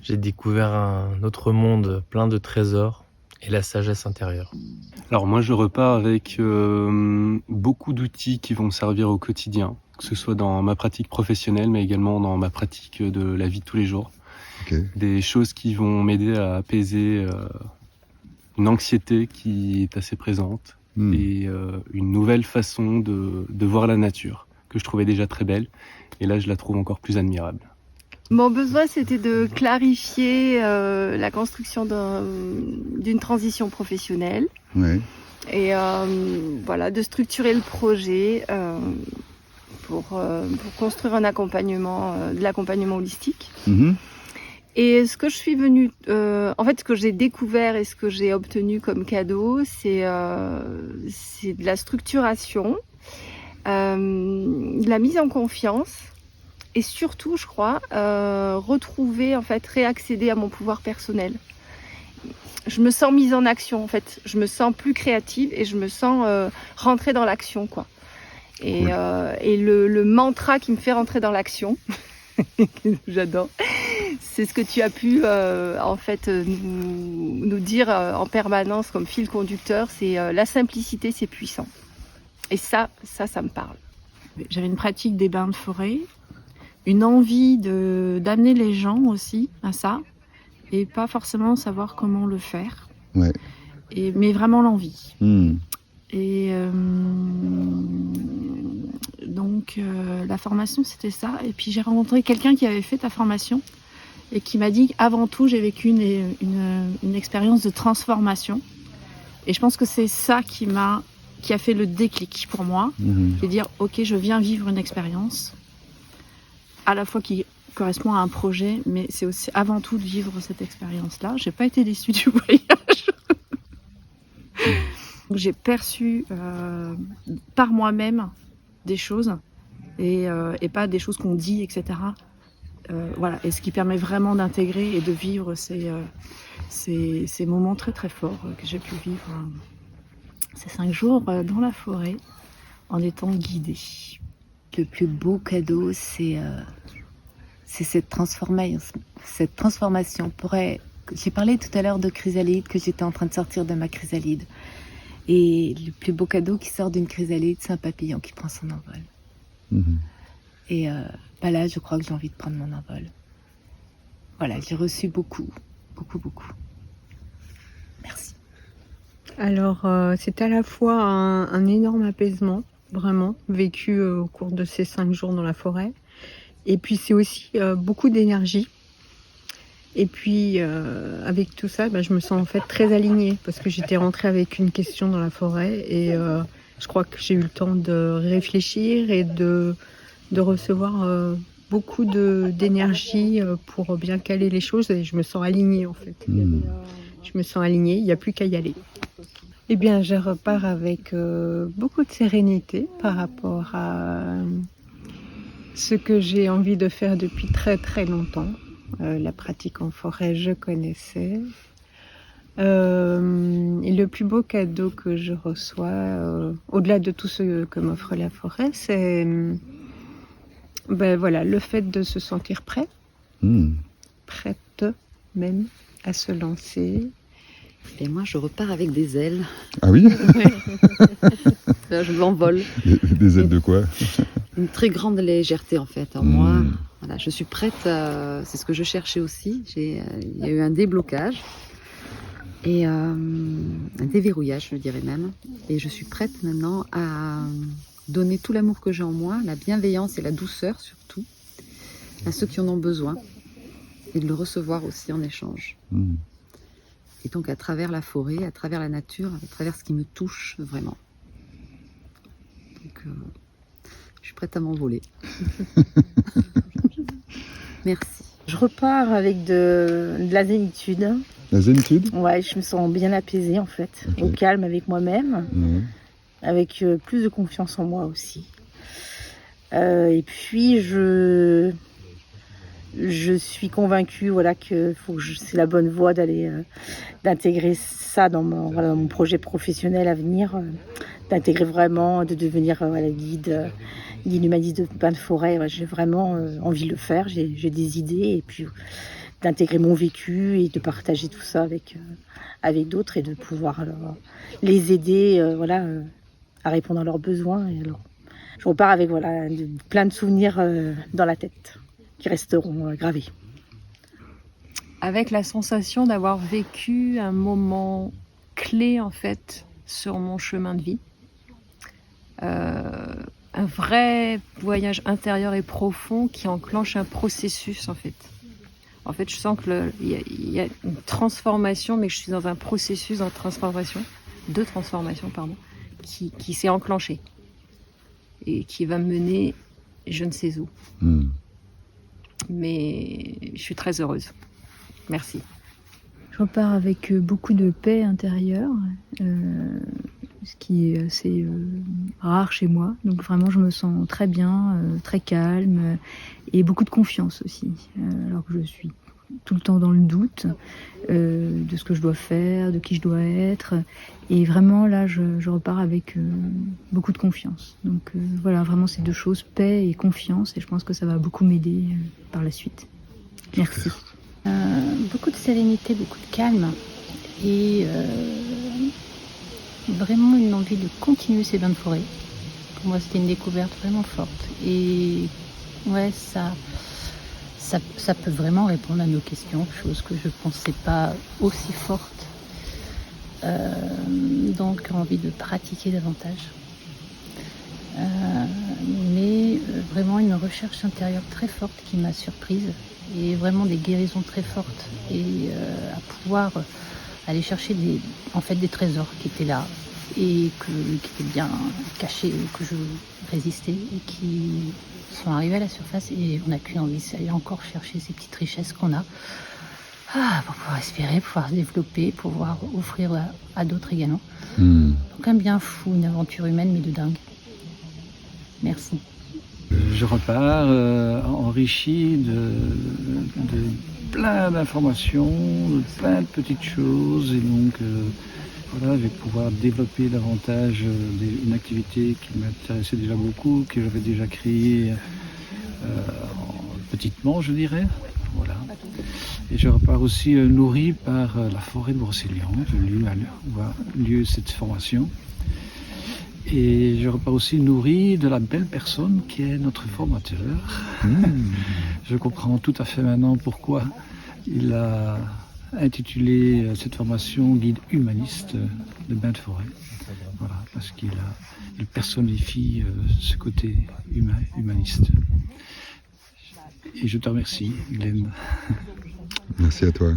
J'ai découvert un autre monde plein de trésors et la sagesse intérieure. Alors moi je repars avec beaucoup d'outils qui vont me servir au quotidien, que ce soit dans ma pratique professionnelle mais également dans ma pratique de la vie de tous les jours. Ok. Des choses qui vont m'aider à apaiser une anxiété qui est assez présente et une nouvelle façon de voir la nature que je trouvais déjà très belle et là je la trouve encore plus admirable. Mon besoin, c'était de clarifier la construction d'une transition professionnelle Ouais. et voilà, de structurer le projet pour construire un accompagnement, de l'accompagnement holistique. Mhm. Et ce que je suis venue, en fait, ce que j'ai découvert et ce que j'ai obtenu comme cadeau, c'est de la structuration, de la mise en confiance. Et surtout, je crois, retrouver, en fait, réaccéder à mon pouvoir personnel. Je me sens mise en action, en fait. Je me sens plus créative et je me sens rentrer dans l'action, quoi. Et, Cool. et le mantra qui me fait rentrer dans l'action, que j'adore, c'est ce que tu as pu, en fait, nous dire en permanence comme fil conducteur, c'est la simplicité, c'est puissant. Et ça me parle. J'avais une pratique des bains de forêt, une envie d'amener les gens aussi à ça, et pas forcément savoir comment le faire, Ouais. mais vraiment l'envie. Mhm. Et donc la formation c'était ça, et puis j'ai rencontré quelqu'un qui avait fait ta formation, et qui m'a dit qu'avant tout j'ai vécu une expérience de transformation, et je pense que c'est ça qui a fait le déclic pour moi, Mhm. de dire ok, je viens vivre une expérience à la fois qui correspond à un projet, mais c'est aussi avant tout de vivre cette expérience-là. J'ai pas été déçue du voyage. J'ai perçu par moi-même des choses et pas des choses qu'on dit, etc. Voilà, et ce qui permet vraiment d'intégrer et de vivre ces moments très très forts que j'ai pu vivre ces 5 jours dans la forêt en étant guidée. Le plus beau cadeau, c'est cette transformation. J'ai parlé tout à l'heure de chrysalide, que j'étais en train de sortir de ma chrysalide. Et le plus beau cadeau qui sort d'une chrysalide, c'est un papillon qui prend son envol. Mhm. Et là, je crois que j'ai envie de prendre mon envol. Voilà, j'ai reçu beaucoup, beaucoup, beaucoup. Merci. Alors, c'est à la fois un énorme apaisement, vraiment, vécu au cours de ces 5 jours dans la forêt. Et puis, c'est aussi beaucoup d'énergie. Et puis, avec tout ça, je me sens en fait très alignée, parce que j'étais rentrée avec une question dans la forêt. Et je crois que j'ai eu le temps de réfléchir et de recevoir beaucoup d'énergie pour bien caler les choses. Et je me sens alignée, en fait. Je me sens alignée, il n'y a plus qu'à y aller. Eh bien, je repars avec beaucoup de sérénité par rapport à ce que j'ai envie de faire depuis très très longtemps. La pratique en forêt, je connaissais. Et le plus beau cadeau que je reçois, au-delà de tout ce que m'offre la forêt, c'est voilà, le fait de se sentir prêt, prête même à se lancer. Et moi, je repars avec des ailes. Ah oui? Là, je m'envole. Des ailes de quoi? Une très grande légèreté, en fait. En moi, voilà, je suis prête. C'est ce que je cherchais aussi. Il y a eu un déblocage et un déverrouillage, je dirais même. Et je suis prête maintenant à donner tout l'amour que j'ai en moi, la bienveillance et la douceur surtout, à ceux qui en ont besoin, et de le recevoir aussi en échange. Et donc à travers la forêt, à travers la nature, à travers ce qui me touche vraiment. Donc je suis prête à m'envoler. Merci. Je repars avec de la zénitude. La zénitude? Ouais, je me sens bien apaisée en fait, Ok. au calme avec moi-même, Ouais. avec plus de confiance en moi aussi. Et puis je suis convaincue, voilà, que c'est la bonne voie d'intégrer ça dans mon projet professionnel à venir, d'intégrer vraiment, de devenir guide humaniste de bains de forêt. Ouais, j'ai vraiment envie de le faire, j'ai des idées, et puis d'intégrer mon vécu et de partager tout ça avec d'autres et de pouvoir les aider à répondre à leurs besoins. Et alors, je repars avec plein de souvenirs dans la tête qui resteront gravés. Avec la sensation d'avoir vécu un moment clé en fait sur mon chemin de vie. Un vrai voyage intérieur et profond qui enclenche un processus en fait. En fait, je sens qu'il y a une transformation, mais que je suis dans un processus de transformation, qui s'est enclenché et qui va me mener je ne sais où. Mais je suis très heureuse. Merci. Je repars avec beaucoup de paix intérieure, ce qui est assez rare chez moi. Donc vraiment, je me sens très bien, très calme et beaucoup de confiance aussi. Alors que je suis tout le temps dans le doute de ce que je dois faire, de qui je dois être. Et vraiment, là, je repars avec beaucoup de confiance. Donc voilà, vraiment ces deux choses, paix et confiance. Et je pense que ça va beaucoup m'aider par la suite. Merci. Beaucoup de sérénité, beaucoup de calme et vraiment une envie de continuer ces bains de forêt. Pour moi, c'était une découverte vraiment forte et ouais, ça peut vraiment répondre à nos questions, chose que je ne pensais pas aussi forte. Donc, envie de pratiquer davantage. Mais vraiment une recherche intérieure très forte qui m'a surprise. Et vraiment des guérisons très fortes et à pouvoir aller chercher des trésors qui étaient là et qui étaient bien cachés, que je résistais et qui sont arrivés à la surface et on n'a qu'une envie, c'est aller encore chercher ces petites richesses qu'on a pour pouvoir espérer, pouvoir se développer, pouvoir offrir à d'autres également. Donc un bien fou, une aventure humaine mais de dingue. Merci. Je repars enrichi de plein d'informations, de plein de petites choses et donc je vais pouvoir développer davantage une activité qui m'intéressait déjà beaucoup, que j'avais déjà créée petitement, je dirais. Voilà. Et je repars aussi nourri par la forêt de Brocéliande, lieu où a lieu cette formation. Et je repars aussi nourri de la belle personne qui est notre formateur. Je comprends tout à fait maintenant pourquoi il a intitulé cette formation Guide humaniste de bains de forêt. Voilà, parce qu'il personnifie ce côté humaniste. Et je te remercie, Glenn. Merci à toi.